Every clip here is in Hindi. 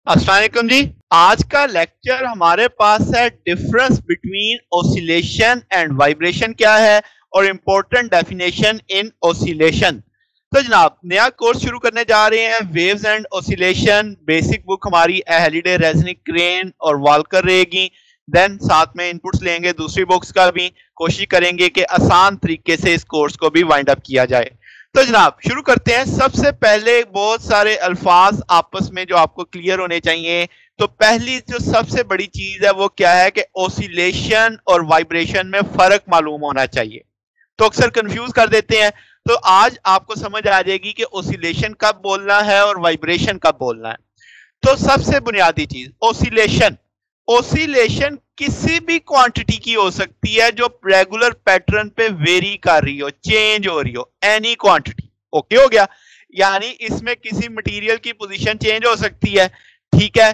अस्सलाम वालेकुम जी। आज का लेक्चर हमारे पास है difference between oscillation and vibration क्या है और इम्पोर्टेंट डेफिनेशन इन ओसिलेशन। तो जनाब नया कोर्स शुरू करने जा रहे हैं waves and oscillation. Basic book हमारी एहलिडे, रेजनिक, क्रेन और वाल्कर रहेगी। देन साथ में इनपुट्स लेंगे दूसरी बुक्स का भी। कोशिश करेंगे कि आसान तरीके से इस कोर्स को भी वाइंड अप किया जाए। तो जनाब शुरू करते हैं। सबसे पहले बहुत सारे अल्फाज आपस में जो आपको क्लियर होने चाहिए। तो पहली जो सबसे बड़ी चीज है वो क्या है कि ओसिलेशन और वाइब्रेशन में फर्क मालूम होना चाहिए। तो अक्सर कंफ्यूज कर देते हैं। तो आज आपको समझ आ जाएगी कि ओसिलेशन कब बोलना है और वाइब्रेशन कब बोलना है। तो सबसे बुनियादी चीज ओसिलेशन। ओसिलेशन किसी भी क्वांटिटी की हो सकती है जो रेगुलर पैटर्न पे वेरी कर रही हो, चेंज हो रही हो, एनी क्वांटिटी। ओके हो गया। यानी इसमें किसी मटेरियल की पोजीशन चेंज हो सकती है। ठीक है।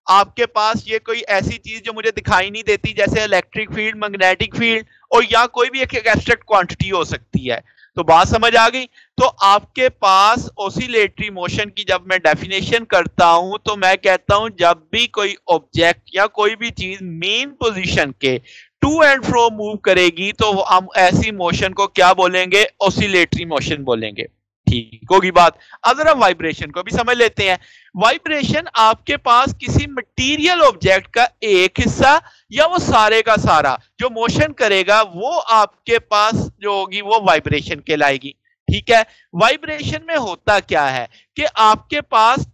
आपके पास ये कोई ऐसी चीज जो मुझे दिखाई नहीं देती जैसे इलेक्ट्रिक फील्ड, मैग्नेटिक फील्ड, और या कोई भी एक एब्स्ट्रैक्ट क्वांटिटी हो सकती है। तो बात समझ आ गई। तो आपके पास ओसिलेटरी मोशन की जब मैं डेफिनेशन करता हूं तो मैं कहता हूं जब भी कोई ऑब्जेक्ट या कोई भी चीज मेन पोजीशन के टू एंड फ्रो मूव करेगी तो हम ऐसी मोशन को क्या बोलेंगे? ओसिलेटरी मोशन बोलेंगे। ठीक होगी बात। अब जरा वाइब्रेशन को भी समझ लेते हैं। वाइब्रेशन आपके पास किसी मटेरियल ऑब्जेक्ट का एक हिस्सा या वो सारे का सारा जो मोशन करेगा वो आपके पास जो होगी वो वाइब्रेशन कहलाएगी। ठीक है। वाइब्रेशन में होता क्या है कि आपके पास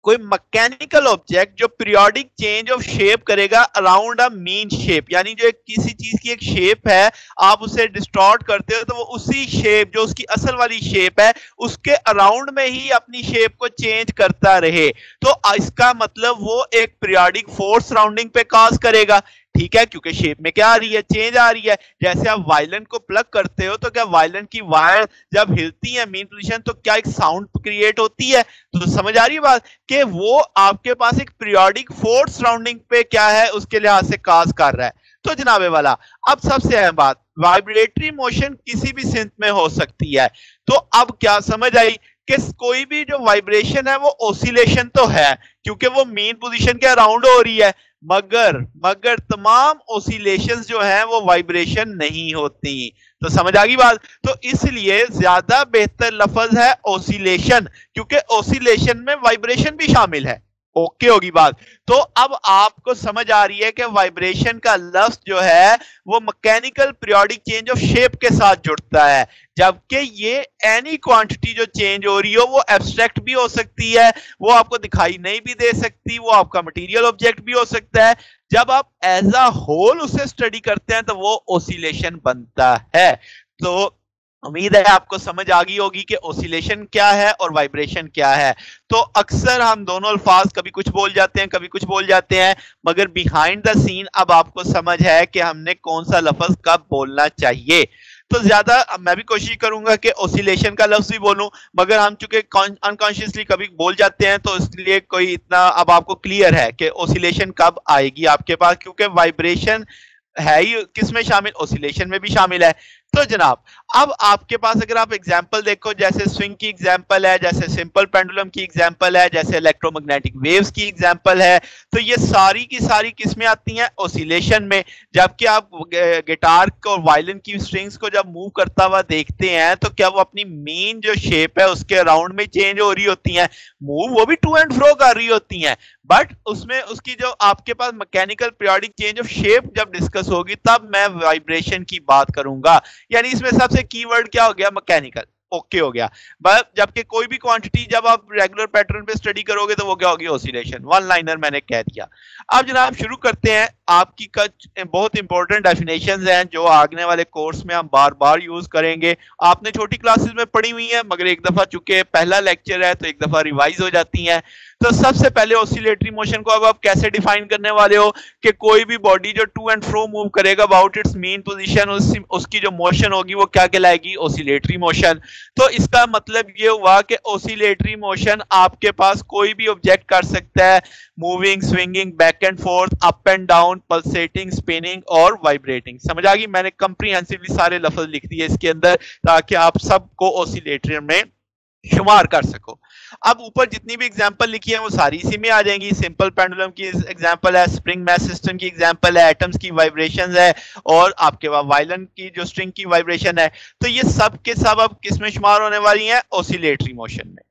कोई मैकेनिकल ऑब्जेक्ट जो पीरियोडिक चेंज ऑफ शेप करेगा अराउंड अ मीन शेप, यानी जो किसी चीज की एक शेप है आप उसे डिस्टॉर्ट करते हो तो वो उसी शेप जो उसकी असल वाली शेप है उसके अराउंड में ही अपनी शेप को चेंज करता रहे। तो इसका मतलब वो एक पीरियोडिक फोर्स सराउंडिंग पे कॉज करेगा। ठीक है। क्योंकि शेप में क्या आ रही है? चेंज आ रही है। जैसे आप वायलिन को प्लग करते हो तो क्या वायलिन की वायर जब हिलती है मीन पोजीशन तो क्या एक साउंड क्रिएट होती है? तो समझ आ रही है बात कि वो आपके पास एक पीरियोडिक फोर्स सराउंडिंग पे क्या है उसके लिहाज से काज कर रहा है। तो जनाबे वाला अब सबसे अहम बात, वाइब्रेटरी मोशन किसी भी सिंथ में हो सकती है। तो अब क्या समझ आई कि कोई भी जो वाइब्रेशन है वो ओसिलेशन तो है क्योंकि वो मेन पोजीशन के अराउंड हो रही है, मगर मगर तमाम ओसिलेशंस जो हैं वो वाइब्रेशन नहीं होती। तो समझ आ गई बात। तो इसलिए ज्यादा बेहतर लफ्ज है ओसिलेशन क्योंकि ओसिलेशन में वाइब्रेशन भी शामिल है। ओके होगी बात। तो अब आपको समझ आ रही है कि वाइब्रेशन का लफ्ज जो है वो mechanical periodic change of shape के साथ जुड़ता है, जबकि ये एनी क्वांटिटी जो चेंज हो रही हो वो एब्स्ट्रैक्ट भी हो सकती है, वो आपको दिखाई नहीं भी दे सकती, वो आपका मटेरियल ऑब्जेक्ट भी हो सकता है। जब आप एज अ होल उसे स्टडी करते हैं तो वो ओसिलेशन बनता है। तो उम्मीद है आपको समझ आ गई होगी कि ओसिलेशन क्या है और वाइब्रेशन क्या है। तो अक्सर हम दोनों अल्फाज कभी कुछ बोल जाते हैं कभी कुछ बोल जाते हैं, मगर बिहाइंड द सीन अब आपको समझ है कि हमने कौन सा लफ्ज कब बोलना चाहिए। तो ज्यादा मैं भी कोशिश करूंगा कि ओसिलेशन का लफ्ज भी बोलूं, मगर हम चूंकि अनकॉन्शियसली कभी बोल जाते हैं तो इसलिए कोई इतना अब आपको क्लियर है कि ओसिलेशन कब आएगी आपके पास, क्योंकि वाइब्रेशन है ही किसमें शामिल? ओसिलेशन में भी शामिल है। तो जनाब अब आपके पास अगर आप एग्जांपल देखो, जैसे स्विंग की एग्जांपल है, जैसे सिंपल पेंडुलम की एग्जांपल है, जैसे इलेक्ट्रोमैग्नेटिक वेव्स की एग्जांपल है, तो ये सारी की सारी किसमें आती हैं? ओसिलेशन में। जबकि आप गिटार और वायलिन की स्ट्रिंग्स को जब मूव करता हुआ देखते हैं तो क्या वो अपनी मेन जो शेप है उसके अराउंड में चेंज हो रही होती हैं? मूव वो भी टू एंड फ्रो कर रही होती हैं, बट उसमें उसकी जो आपके पास mechanical periodic change of shape जब डिस्कस होगी तब मैं वाइब्रेशन की बात करूंगा। यानी इसमें सबसे कीवर्ड क्या हो गया? मैकेनिकल। ओके हो गया। जबकि कोई भी क्वांटिटी जब आप रेगुलर पैटर्न पे स्टडी करोगे तो वो क्या होगी? ओसिलेशन। वन लाइनर मैंने कह दिया। अब जनाब शुरू करते हैं। आपकी कुछ बहुत इंपॉर्टेंट डेफिनेशंस हैं जो आगने वाले कोर्स में हम बार बार यूज करेंगे। आपने छोटी क्लासेस में पढ़ी हुई है, मगर एक दफा चूंकि पहला लेक्चर है तो एक दफा रिवाइज हो जाती हैं। तो सबसे पहले ऑसिलेटरी मोशन को अब आप कैसे डिफाइन करने वाले हो कि कोई भी बॉडी जो टू एंड फ्रो मूव करेगा अबाउट इट्स मेन पोजीशन, उसकी जो मोशन होगी वो क्या कहलाएगी? Oscillatory motion. तो इसका मतलब ये हुआ कि ऑसिलेटरी मोशन आपके पास कोई भी ऑब्जेक्ट कर सकता है, moving, swinging, back and fourth, up and down, pulsating, spinning और वाइब्रेटिंग। समझ आ गई? मैंने कंप्रीहेंसिवली सारे लफ्ज लिख दिए इसके अंदर ताकि आप सबको ऑसिलेटरी में शुमार कर सको। अब ऊपर जितनी भी एग्जांपल लिखी है वो सारी इसी में आ जाएंगी। सिंपल पेंडुलम की एग्जांपल है, स्प्रिंग मैथ सिस्टम की एग्जांपल है, एटम्स की वाइब्रेशंस है, और आपके पास वायलिन की जो स्ट्रिंग की वाइब्रेशन है। तो ये सब के सब अब किस में शुमार होने वाली हैं? ऑसिलेटरी मोशन में।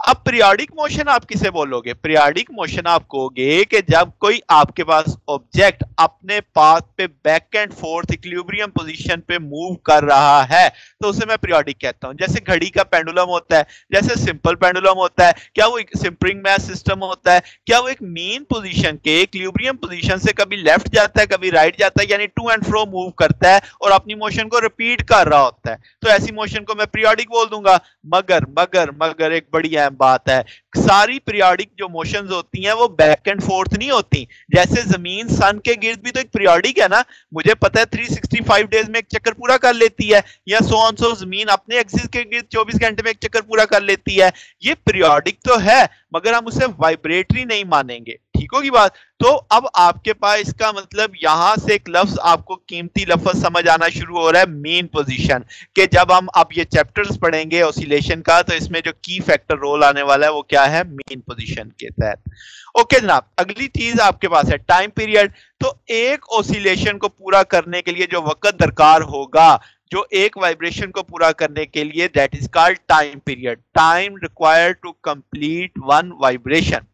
अब पीरियोडिक मोशन आप किसे बोलोगे? पीरियोडिक मोशन आप कहोगे कि जब कोई आपके पास ऑब्जेक्ट अपने पाथ पे back and fourth equilibrium position पे मूव कर रहा है तो उसे मैं पीरियोडिक कहता हूं। जैसे घड़ी का पेंडुलम होता है, जैसे सिंपल पेंडुलम होता है, क्या वो एक स्प्रिंग मैथ सिस्टम होता है? क्या वो एक मीन पोजीशन के इक्विलिब्रियम पोजीशन से कभी लेफ्ट जाता है कभी राइट जाता है, यानी टू एंड फ्रो मूव करता है और अपनी मोशन को रिपीट कर रहा होता है? तो ऐसी मोशन को मैं पीरियोडिक बोल दूंगा। मगर मगर मगर एक बड़ी अहम बात है, सारी पीरियोडिक जो मोशंस होती हैं वो बैक एंड फोर्थ नहीं होती। जैसे जमीन सन के गिर्द भी तो एक पीरियोडिक है ना, मुझे पता है 365 डेज में एक चक्कर पूरा कर लेती है, या सो ऑन सो जमीन अपने एक्सिस के गिर्द 24 घंटे में एक चक्कर पूरा कर लेती है। ये पीरियोडिक तो है मगर हम उसे वाइब्रेटरी नहीं मानेंगे। ठीक होगी बात? तो अब आपके पास इसका मतलब यहां से एक लफ्ज आपको कीमती लफ्ज समझ आना शुरू हो रहा है, मीन पोजीशन, कि जब हम अब ये चैप्टर्स पढ़ेंगे ऑसिलेशन का तो इसमें जो की फैक्टर रोल आने वाला है वो क्या है? मीन पोजीशन के तहत। ओके जनाब, अगली चीज आपके पास है टाइम पीरियड। तो एक ऑसिलेशन को पूरा करने के लिए जो वक्त दरकार होगा, जो एक वाइब्रेशन को पूरा करने के लिए, that is called time period. Time required to complete one vibration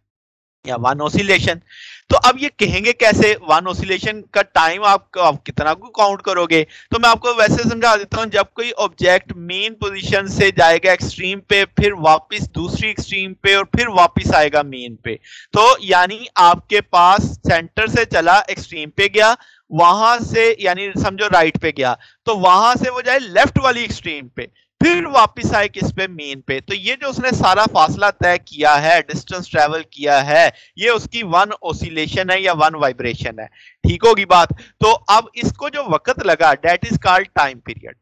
या वन ऑसिलेशन। तो अब ये कहेंगे कैसे वन ऑसिलेशन का टाइम आप कितना को काउंट करोगे? तो मैं आपको वैसे समझा देता हूं, जब कोई ऑब्जेक्ट मेन पोजीशन से जाएगा एक्सट्रीम पे, फिर वापस दूसरी एक्सट्रीम पे और फिर वापस आएगा मेन पे, तो यानी आपके पास सेंटर से चला एक्सट्रीम पे गया, वहां से यानी समझो राइट पे गया, तो वहां से वो जाए लेफ्ट वाली एक्सट्रीम पे, फिर वापस आए किस पे? मेन पे। तो ये जो उसने सारा फासला तय किया है, डिस्टेंस ट्रेवल किया है, ये उसकी वन ऑसिलेशन है या वन वाइब्रेशन है। ठीक होगी बात? तो अब इसको जो वक्त लगा that is called time period.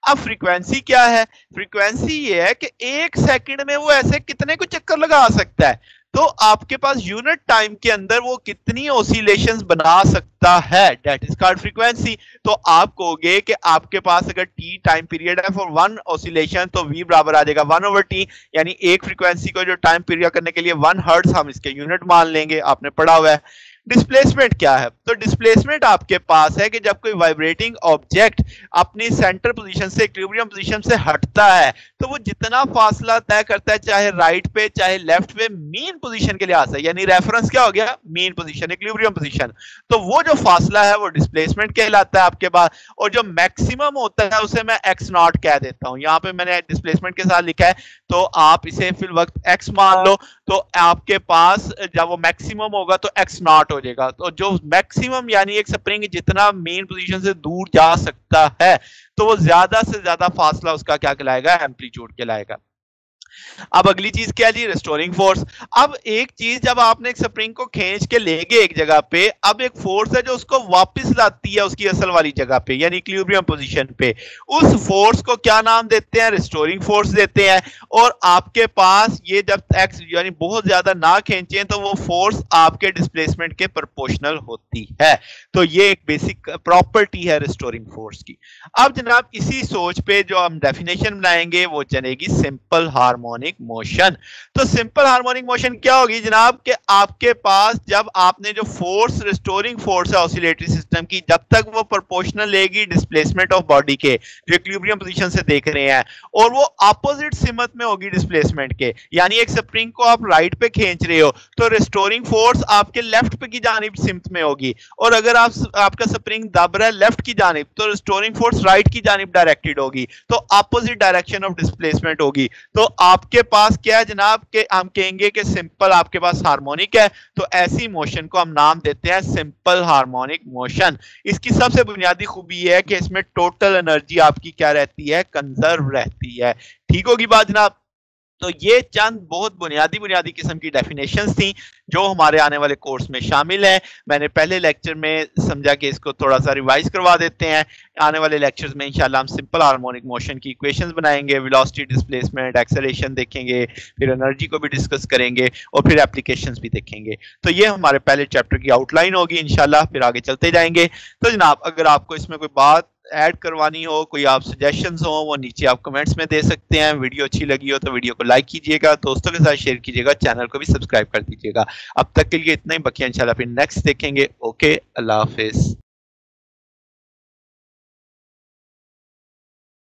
अब फ्रीक्वेंसी क्या है? फ्रीक्वेंसी ये है कि एक सेकंड में वो ऐसे कितने को चक्कर लगा सकता है। तो आपके पास यूनिट टाइम के अंदर वो कितनी ऑसिलेशंस बना सकता है, दैट इज कॉल्ड फ्रीक्वेंसी। तो आप कहोगे कि आपके पास अगर टी टाइम पीरियड है फॉर वन ऑसिलेशन तो वी बराबर आ जाएगा 1/t, यानी एक फ्रीक्वेंसी को जो टाइम पीरियड करने के लिए 1 हर्ट्ज हम इसके यूनिट मान लेंगे, आपने पढ़ा हुआ है। डिस्प्लेसमेंट क्या है? तो डिस्प्लेसमेंट आपके पास है कि जब कोई वाइब्रेटिंग ऑब्जेक्ट अपनी सेंटर पोजीशन से इक्विलिब्रियम पोजीशन से हटता है तो वो जितना फासला तय करता है, चाहे राइट पे चाहे लेफ्ट पे, मीन पोजीशन के लिहाज से, यानी रेफरेंस क्या हो गया? Mean position, equilibrium position. तो वो जो फासला है वो डिस्प्लेसमेंट कहलाता है आपके पास। और जो मैक्सिमम होता है उसे मैं एक्स नॉट कह देता हूं। यहाँ पे मैंने डिस्प्लेसमेंट के साथ लिखा है, तो आप इसे फिल वक्त एक्स मान लो, तो आपके पास जब वो मैक्सिमम होगा तो एक्स नॉट हो जाएगा। तो जो मैक्सिमम यानी एक स्प्रिंग जितना मेन पोजीशन से दूर जा सकता है तो वो ज्यादा से ज्यादा फासला उसका क्या कहलाएगा? एम्पलीट्यूड कहलाएगा। अब अगली चीज क्या जी? Restoring force. अब एक चीज, जब आपने एक स्प्रिंग को खींच के ले गए एक जगह पे, अब एक फोर्स है जो उसको वापस लाती है उसकी असल वाली जगह पे यानी इक्विलिब्रियम पोजीशन पे। उस फोर्स को क्या नाम देते हैं? रिस्टोरिंग फोर्स देते हैं। और आपके पास ये जब एक्स यानी बहुत ज्यादा ना खींचे तो वो फोर्स आपके डिस्प्लेसमेंट के प्रोपोर्शनल होती है। तो ये एक बेसिक प्रॉपर्टी है रिस्टोरिंग फोर्स की। अब जनाब इसी सोच पे जो हम डेफिनेशन बनाएंगे वो चलेगी सिंपल हार्मोनिक मोशन। तो सिंपल हार्मोनिक मोशन क्या होगी जनाब? कि आपके पास जब आपने जो फोर्स रिस्टोरिंग फोर्स है ऑसिलेटरी सिस्टम की, जब तक वो प्रोपोर्शनल लेगी डिस्प्लेसमेंट ऑफ बॉडी के, जो इक्विलिब्रियम पोजीशन से देख रहे हैं, और वो ऑपोजिट सिमत में होगी डिस्प्लेसमेंट के, यानी एक स्प्रिंग को आप राइट पे खींच रहे हो तो रिस्टोरिंग फोर्स आपके लेफ्ट पे की जानिब सिमत में होगी, और अगर आपका स्प्रिंग दब रहा है लेफ्ट की जानिब तो रिस्टोरिंग फोर्स राइट की जानिब डायरेक्टेड होगी, तो ऑपोजिट डायरेक्शन ऑफ डिस्प्लेसमेंट होगी। तो आपके पास क्या है जनाब के हम कहेंगे कि सिंपल आपके पास हार्मोनिक है, तो ऐसी मोशन को हम नाम देते हैं सिंपल हार्मोनिक मोशन। इसकी सबसे बुनियादी खूबी है कि इसमें टोटल एनर्जी आपकी क्या रहती है? कंजर्व रहती है। ठीक होगी बात जनाब? तो ये चंद बहुत बुनियादी किस्म की डेफिनेशंस थी जो हमारे आने वाले कोर्स में शामिल है। मैंने पहले लेक्चर में समझा कि इसको थोड़ा सा रिवाइज करवा देते हैं। आने वाले लेक्चर्स में इंशाल्लाह हम सिंपल हार्मोनिक मोशन की इक्वेशंस बनाएंगे, वेलोसिटी, डिस्प्लेसमेंट, एक्सेलरेशन देखेंगे, फिर एनर्जी को भी डिस्कस करेंगे और फिर एप्लीकेशंस भी देखेंगे। तो ये हमारे पहले चैप्टर की आउटलाइन होगी इंशाल्लाह, फिर आगे चलते जाएंगे। तो जनाब अगर आपको इसमें कोई बात ऐड करवानी हो, कोई आप सजेशंस हो, वो नीचे आप कमेंट्स में दे सकते हैं। वीडियो अच्छी लगी हो तो वीडियो को लाइक कीजिएगा, दोस्तों के साथ शेयर कीजिएगा, चैनल को भी सब्सक्राइब कर दीजिएगा। अब तक के लिए इतना ही, बाकी इंशाल्लाह फिर नेक्स्ट देखेंगे। ओके, अल्लाह हाफिज।